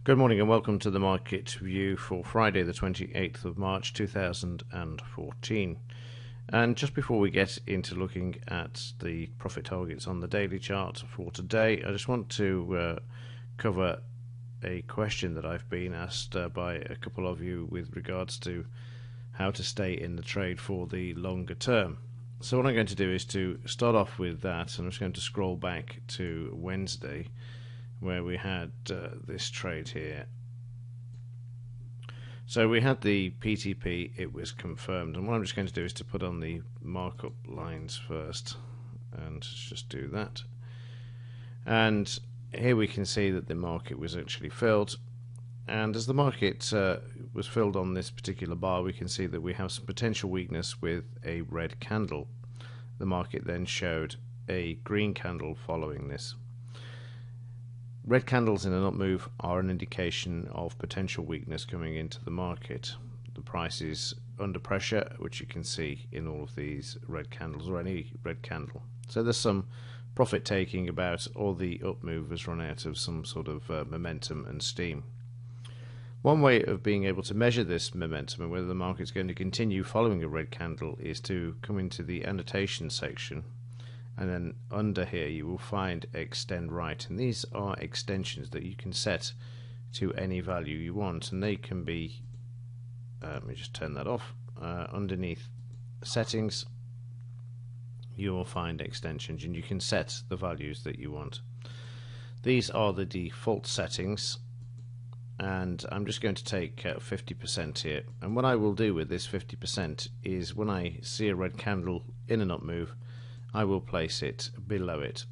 Good morning and welcome to the market view for Friday the 28th of March 2014. And just before we get into looking at the profit targets on the daily chart for today, I just want to cover a question that I've been asked by a couple of you with regards to how to stay in the trade for the longer term. So what I'm going to do is to start off with that. I'm just going to scroll back to Wednesday, where we had this trade here. So we had the PTP, it was confirmed, and what I'm just going to do is to put on the markup lines first, and just do that. And here we can see that the market was actually filled, and as the market was filled on this particular bar, we can see that we have some potential weakness with a red candle. The market then showed a green candle following this. Red candles in an up move are an indication of potential weakness coming into the market. The price is under pressure, which you can see in all of these red candles, or any red candle. So there's some profit taking about, or the up move has run out of some sort of momentum and steam. One way of being able to measure this momentum and whether the market's going to continue following a red candle is to come into the annotation section. And then under here you will find extend right, and these are extensions that you can set to any value you want, and they can be let me just turn that off. Underneath settings you will find extensions, and you can set the values that you want. These are the default settings, and I'm just going to take 50% here, and what I will do with this 50% is when I see a red candle in an up move, I will place it below it.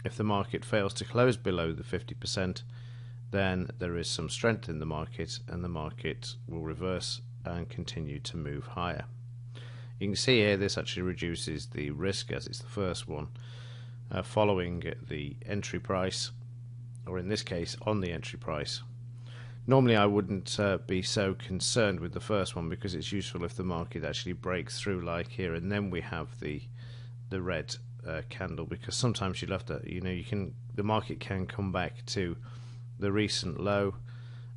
If the market fails to close below the 50%, then there is some strength in the market, and the market will reverse and continue to move higher. You can see here this actually reduces the risk, as it's the first one following the entry price, or in this case on the entry price. Normally I wouldn't be so concerned with the first one, because it's useful if the market actually breaks through like here, and then we have the red candle, because sometimes you'll have to, the market can come back to the recent low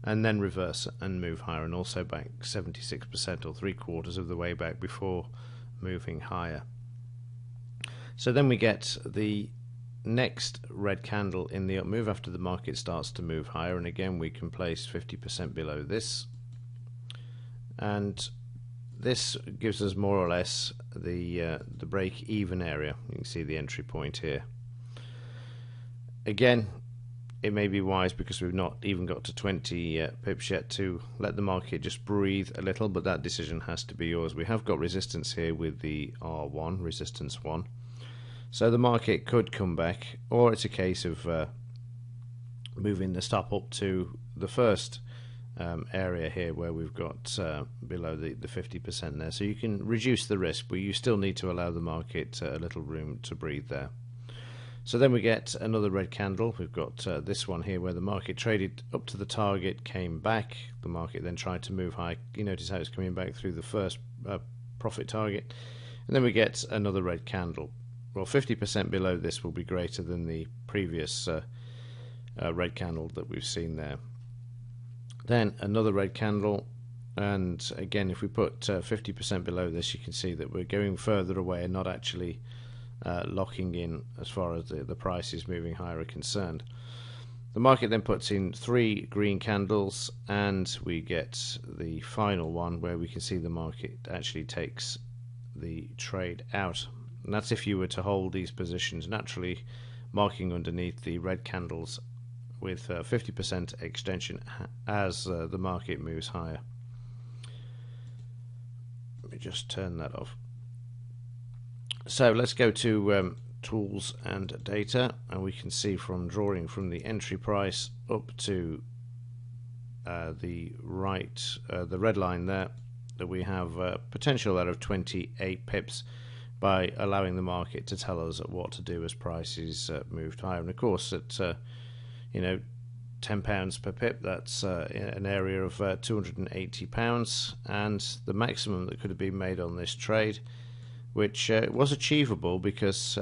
and then reverse and move higher, and also back 76% or 3/4 of the way back before moving higher. So then we get the next red candle in the up move after the market starts to move higher, and again we can place 50% below this, and this gives us more or less the break-even area. You can see the entry point here. Again, it may be wise, because we've not even got to 20 pips yet, to let the market just breathe a little, but that decision has to be yours. We have got resistance here with the R1, resistance 1. So the market could come back, or it's a case of moving the stop up to the first area here where we've got below the 50% there, so you can reduce the risk, but you still need to allow the market a little room to breathe there. So then we get another red candle. We've got this one here where the market traded up to the target, came back, the market then tried to move high. You notice how it's coming back through the first profit target, and then we get another red candle. Well, 50% below this will be greater than the previous red candle that we've seen there. Then another red candle, and again if we put 50% below this, you can see that we're going further away and not actually locking in as far as the price is moving higher are concerned. The market then puts in 3 green candles, and we get the final one where we can see the market actually takes the trade out, and that's if you were to hold these positions, naturally marking underneath the red candles with 50% extension as the market moves higher. Let me just turn that off. So let's go to tools and data, and we can see from drawing from the entry price up to the right, the red line there, that we have potential out of 28 pips by allowing the market to tell us what to do as prices moved higher. And of course at £10 per pip, that's an area of £280, and the maximum that could have been made on this trade, which was achievable because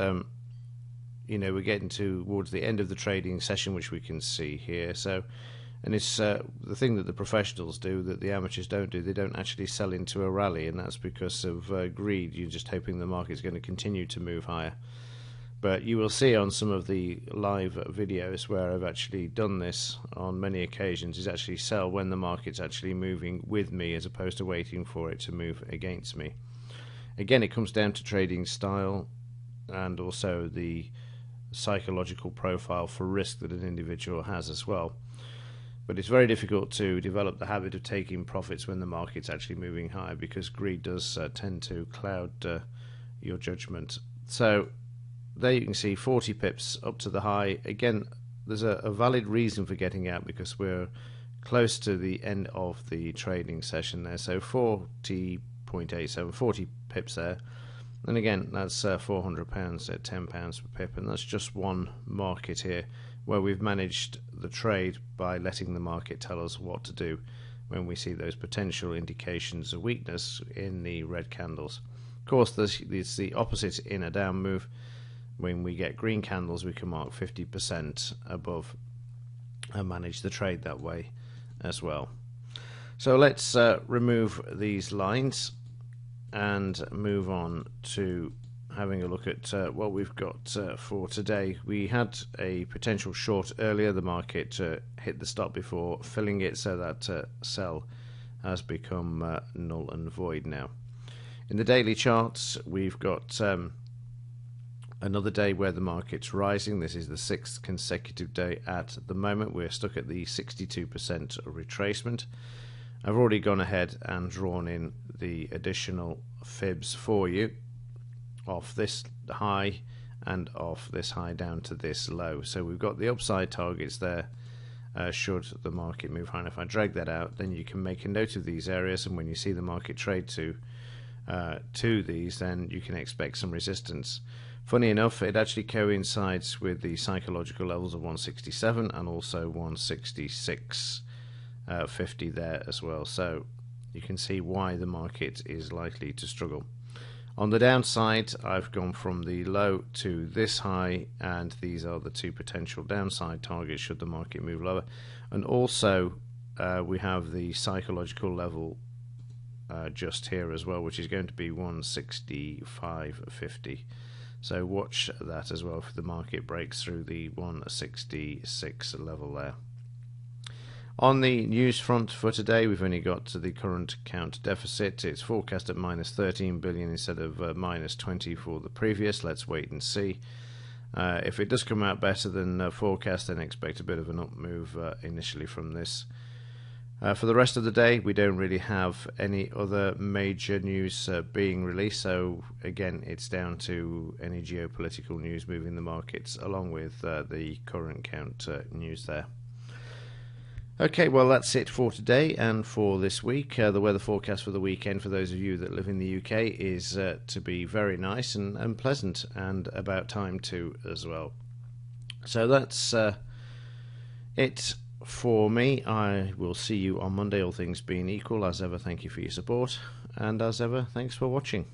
we're getting towards the end of the trading session, which we can see here. So And it's the thing that the professionals do that the amateurs don't do. They don't actually sell into a rally, and that's because of greed. You're just hoping the market's going to continue to move higher. But you will see on some of the live videos where I've actually done this on many occasions is actually sell when the market's actually moving with me as opposed to waiting for it to move against me. Again, it comes down to trading style and also the psychological profile for risk that an individual has as well. But it's very difficult to develop the habit of taking profits when the market's actually moving higher, because greed does tend to cloud your judgment. So there you can see 40 pips up to the high. Again, there's a valid reason for getting out because we're close to the end of the trading session there. So 40.87, 40 pips there. And again, that's £400 at £10 per pip, and that's just one market here where we've managed the trade by letting the market tell us what to do when we see those potential indications of weakness in the red candles. Of course, it's the opposite in a down move. When we get green candles, we can mark 50% above and manage the trade that way as well. So let's remove these lines and move on to having a look at what we've got for today. We had a potential short earlier. The market hit the stop before filling it, so that sell has become null and void now. In the daily charts, we've got another day where the market's rising. This is the 6th consecutive day at the moment. We're stuck at the 62% retracement. I've already gone ahead and drawn in the additional fibs for you off this high and off this high down to this low. So we've got the upside targets there should the market move high. And if I drag that out, then you can make a note of these areas, and when you see the market trade to these, then you can expect some resistance. Funny enough, it actually coincides with the psychological levels of 167 and also 166.50 there as well. So you can see why the market is likely to struggle. On the downside, I've gone from the low to this high, and these are the two potential downside targets should the market move lower. And also we have the psychological level just here as well, which is going to be 165.50. So watch that as well if the market breaks through the 166 level there. On the news front for today, we've only got to the current account deficit. It's forecast at minus 13 billion instead of minus 20 for the previous. Let's wait and see. If it does come out better than forecast, then expect a bit of an up move initially from this. For the rest of the day, we don't really have any other major news being released, so again, it's down to any geopolitical news moving the markets along with the current count news there. Okay, well, that's it for today and for this week. The weather forecast for the weekend, for those of you that live in the UK, is to be very nice and pleasant, and about time too as well. So that's it for me. I will see you on Monday, all things being equal. As ever, thank you for your support, and as ever, thanks for watching.